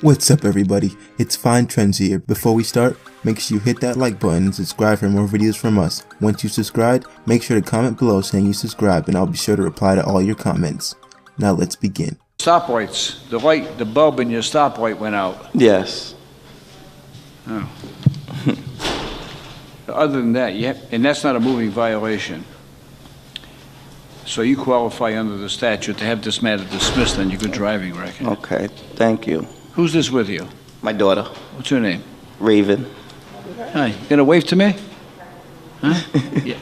What's up everybody, it's Fine Trends here. Before we start, make sure you hit that like button and subscribe for more videos from us. Once you subscribe, make sure to comment below saying you subscribe and I'll be sure to reply to all your comments. Now let's begin. Stoplights, the bulb in your stoplight went out. Yes. Oh. Other than that, and that's not a moving violation. So you qualify under the statute to have this matter dismissed on your good driving record. Okay, thank you. Who's this with you? My daughter, What's her name? Raven. Hi, you gonna wave to me? Huh? Yeah.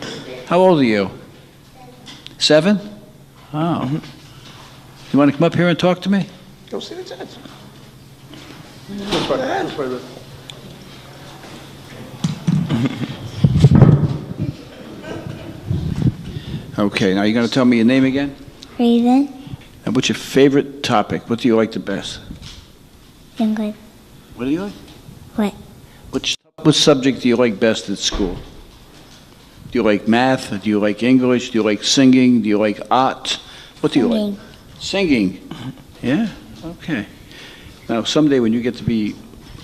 How old are you? 7? Oh. You want to come up here and talk to me? Go see the judge. Okay, now you're gonna tell me your name again? Raven, And what's your favorite topic? What do you like the best? English, What do you like? what? What subject do you like best at school? Do you like math? Do you like English? Do you like singing? Do you like art? What do you like? Singing. Yeah? Okay. Now, someday when you get to be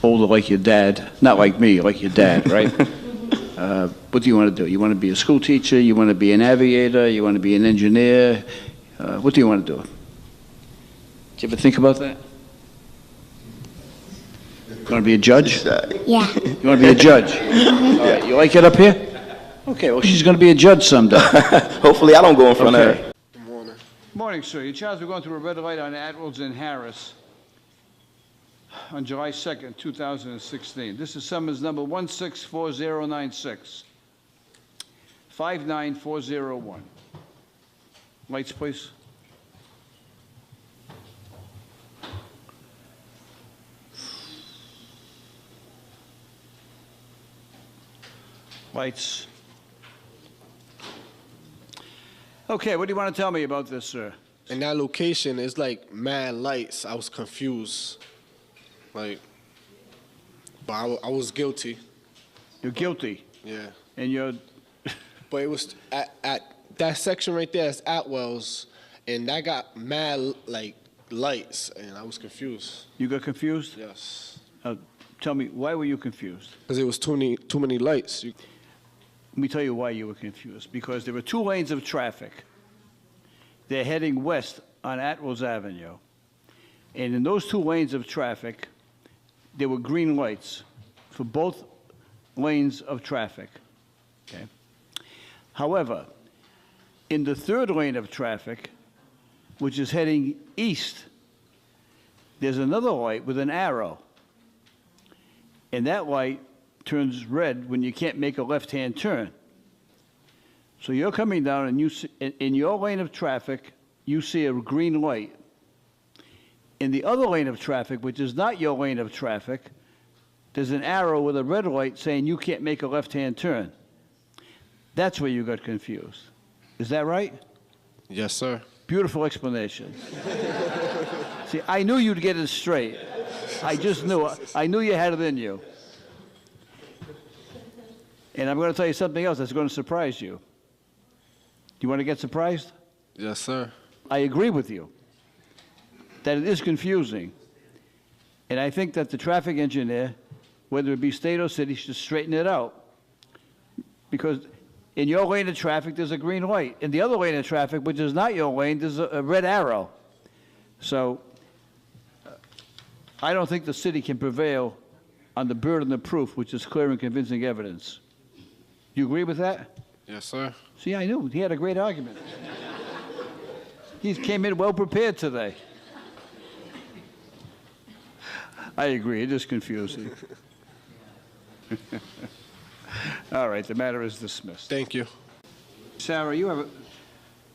older like your dad, not like me, like your dad, right? What do you want to do? You want to be a school teacher? You want to be an aviator? You want to be an engineer? What do you want to do? Did you ever think about that? You want to be a judge? Yeah. You want to be a judge? All right, you like it up here? Okay, well, she's going to be a judge someday. Hopefully I don't go in front of her. Good morning. Morning, sir. Your child's going through a red light on Atwells and Harris on July 2nd, 2016. This is summons number 164096. 59401. Lights, please. Lights. Okay, what do you want to tell me about this, sir? In that location, it's like mad lights. I was confused. Like, but I was guilty. You're guilty, Yeah. and you're... But it was at that section right there is Atwell's, and that got mad like lights, and I was confused. You got confused? Yes. Tell me, why were you confused? Because it was too many lights. Let me tell you why you were confused. Because there were 2 lanes of traffic. They're heading west on Atwells Avenue. And in those 2 lanes of traffic, there were green lights for both lanes of traffic. Okay? However, in the 3rd lane of traffic, which is heading east, there's another light with an arrow. And that light turns red when you can't make a left-hand turn. So you're coming down and you see, in your lane of traffic, you see a green light. In the other lane of traffic, which is not your lane of traffic, there's an arrow with a red light saying you can't make a left-hand turn. That's where you got confused. Is that right? Yes, sir. Beautiful explanation. See, I knew you'd get it straight. I just knew. I knew you had it in you. And I'm going to tell you something else that's going to surprise you. Do you want to get surprised? Yes, sir. I agree with you that it is confusing. And I think that the traffic engineer, whether it be state or city, should straighten it out. Because in your lane of traffic, there's a green light. In the other lane of traffic, which is not your lane, there's a red arrow. So I don't think the city can prevail on the burden of proof, which is clear and convincing evidence. Do you agree with that? Yes, sir. See, I knew. He had a great argument. He came in well prepared today. I agree. It is confusing. All right. The matter is dismissed. Thank you. Sarah, you have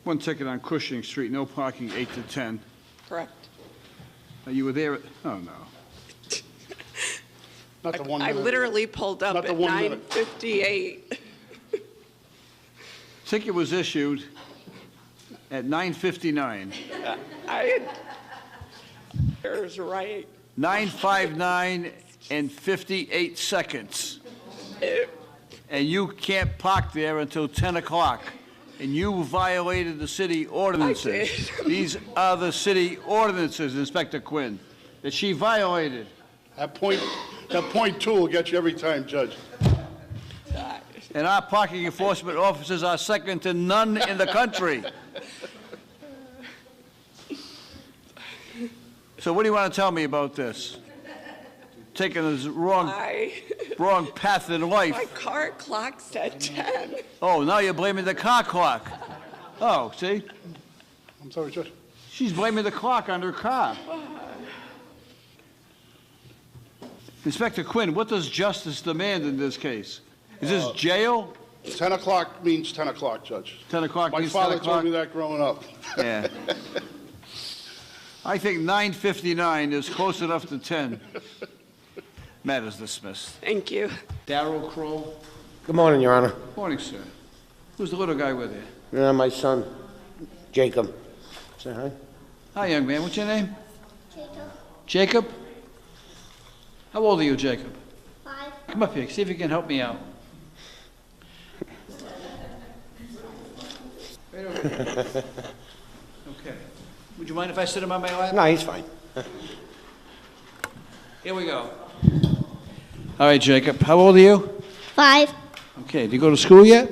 one ticket on Cushing Street, no parking 8 to 10. Correct. You were there at, oh, no. Not the one I minute. literally pulled up Not at the 1 minute. 9:58. Ticket was issued at 9:59. There's right. 9:59 and 58 seconds. And you can't park there until 10 o'clock. And you violated the city ordinances. I did. These are the city ordinances, Inspector Quinn. that she violated. That point two will get you every time, Judge. And our parking enforcement officers are second to none in the country. So what do you want to tell me about this? Taking this wrong path in life. My car clock said 10. Oh, now you're blaming the car clock. Oh, see? I'm sorry, Judge. She's blaming the clock on her car. Inspector Quinn, what does justice demand in this case? Is this jail? 10 o'clock means 10 o'clock, Judge. 10 o'clock My means 10 father o'clock? told me that growing up. Yeah. I think 9:59 is close enough to 10. Matter is dismissed. Thank you. Darrell Crow. Good morning, Your Honor. Morning, sir. Who's the little guy with you? My son, Jacob. Say hi. Hi, young man. What's your name? Jacob. Jacob? How old are you, Jacob? 5. Come up here. See if you can help me out. Right over here. Okay. Would you mind if I sit him on my lap? No, he's fine. Here we go. All right, Jacob. How old are you? 5. Okay. Do you go to school yet?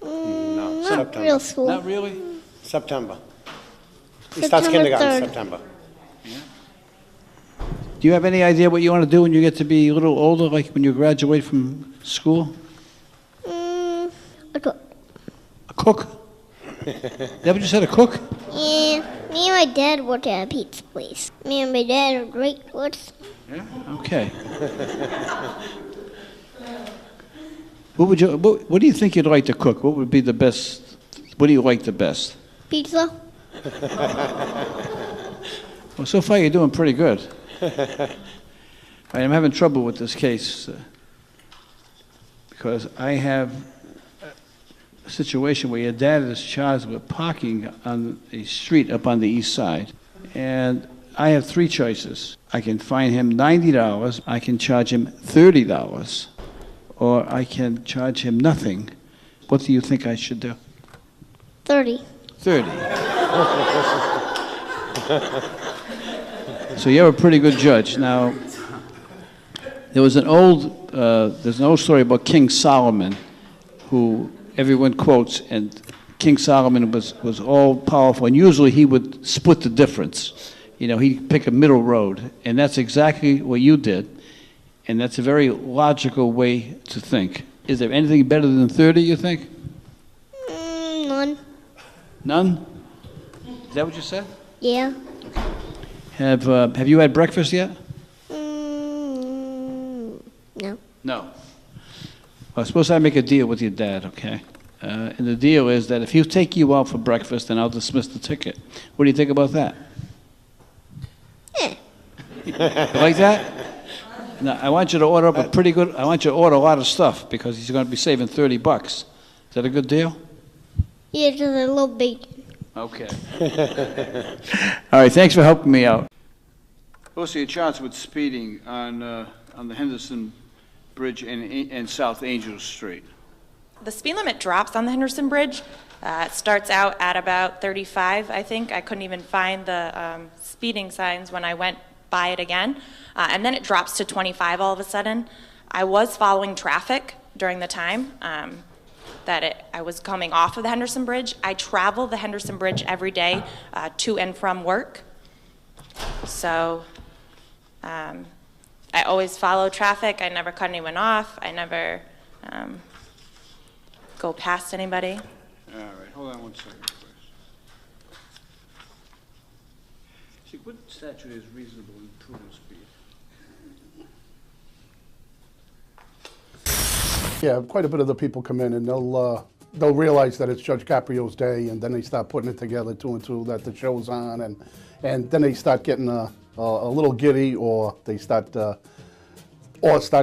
No, Not September. real school. Not really? September. He September starts kindergarten in 3rd. September. Do you have any idea what you want to do when you get to be a little older, like when you graduate from school? A cook. A cook? Is that what you said, a cook? Yeah, me and my dad work at a pizza place. Me and my dad are great cooks. Yeah. Okay. What do you think you'd like to cook? What would be the best? What do you like the best? Pizza. Well, so far you're doing pretty good. I'm having trouble with this case because I have a situation where your dad is charged with parking on a street up on the east side. And I have 3 choices. I can fine him $90, I can charge him $30, or I can charge him nothing. What do you think I should do? 30. 30. So you're a pretty good judge. Now, there's an old story about King Solomon, who everyone quotes, and King Solomon was all powerful, and usually he would split the difference. You know, he'd pick a middle road, and that's exactly what you did, and that's a very logical way to think. Is there anything better than 30, you think? None. None? Is that what you said? Yeah. Have you had breakfast yet? No. No. Well, suppose I make a deal with your dad, okay? And the deal is that if he'll take you out for breakfast, then I'll dismiss the ticket. What do you think about that? Eh. You like that? Now, I want you to order up I want you to order a lot of stuff because he's going to be saving $30. Is that a good deal? Yeah, just a little bacon. Okay. All right, thanks for helping me out. Also, you're charged with speeding on the Henderson Bridge and South Angel Street. The speed limit drops on the Henderson Bridge. It starts out at about 35, I think. I couldn't even find the speeding signs when I went by it again. And then it drops to 25 all of a sudden. I was following traffic during the time I was coming off of the Henderson Bridge. I travel the Henderson Bridge every day to and from work. So I always follow traffic. I never cut anyone off. I never go past anybody. All right, hold on one second, please. See, what statute is reasonable in prudent speed? Yeah, quite a bit of the people come in and they'll realize that it's Judge Caprio's day, and then they start putting it together 2 and 2 that the show's on, and then they start getting a little giddy, or they start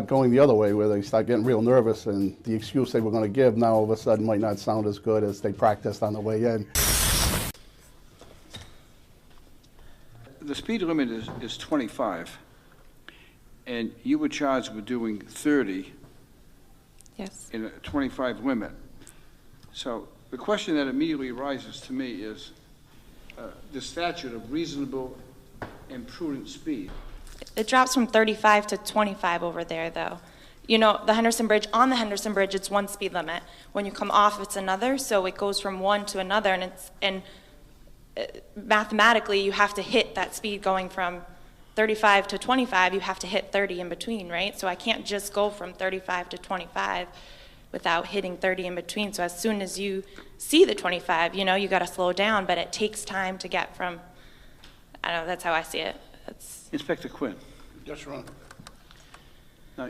going the other way where they start getting real nervous, and the excuse they were going to give now all of a sudden might not sound as good as they practiced on the way in. The speed limit is 25, and you were charged with doing 30. Yes. In a 25 limit. So the question that immediately arises to me is the statute of reasonable and prudent speed. It drops from 35 to 25 over there, though. You know, the Henderson Bridge, on the Henderson Bridge, it's one speed limit. When you come off, it's another, so it goes from one to another, and mathematically, you have to hit that speed going from 35 to 25, you have to hit 30 in between, right? So I can't just go from 35 to 25 without hitting 30 in between. So as soon as you see the 25, you know, you got to slow down, but it takes time to get from, I don't know, that's how I see it. Inspector Quinn. Yes, Your Honor. Now,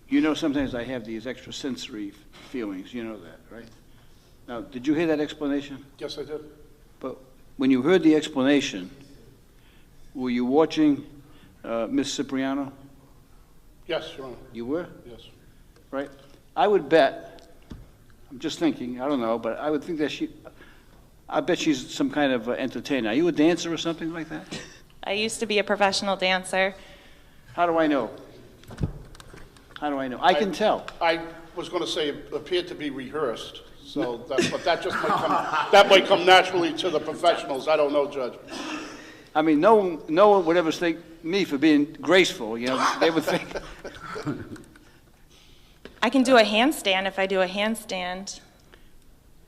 you know sometimes I have these extrasensory feelings, you know that, right? Now, did you hear that explanation? Yes, I did. But when you heard the explanation, were you watching Ms. Cipriano? Yes, Your Honor. You were? Yes. Right? I would bet, I'm just thinking, I don't know, but I would think that I bet she's some kind of entertainer. Are you a dancer or something like that? I used to be a professional dancer. How do I know? How do I know? I can tell. I was going to say it appeared to be rehearsed, so but that just might come naturally to the professionals. I don't know, Judge. I mean, no one would ever think me for being graceful, you know. They would think. I can do a handstand if I do a handstand.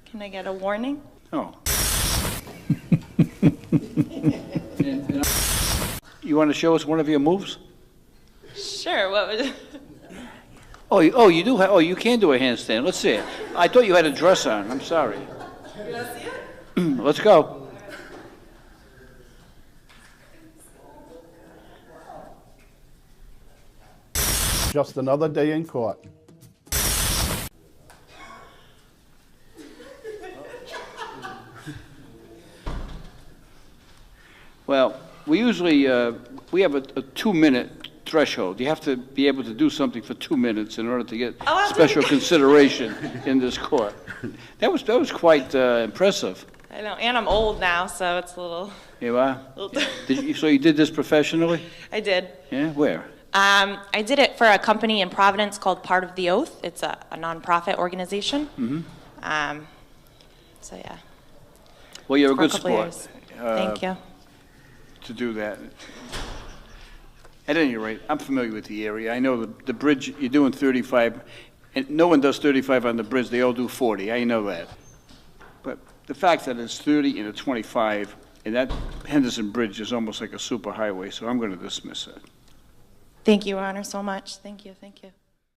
Can I get a warning? Oh. You want to show us one of your moves? Sure, what would... Oh, you do have, you can do a handstand. Let's see it. I thought you had a dress on. I'm sorry. You want to see it? Let's go. Just another day in court. Well, we usually, we have a 2-minute threshold. You have to be able to do something for 2 minutes in order to get special consideration in this court. That was quite impressive. I know, and I'm old now, so it's a little... You are? So you did this professionally? I did. Yeah, where? I did it for a company in Providence called Part of the Oath. It's a nonprofit organization. Mm-hmm. So yeah. Well, you're a For good couple sport. years. Thank you. To do that. At any rate, I'm familiar with the area. I know the bridge, you're doing 35, and no one does 35 on the bridge. They all do 40. I know that. But the fact that it's 30 and a 25, and that Henderson Bridge is almost like a superhighway, so I'm going to dismiss it. Thank you, Your Honor, so much. Thank you, thank you.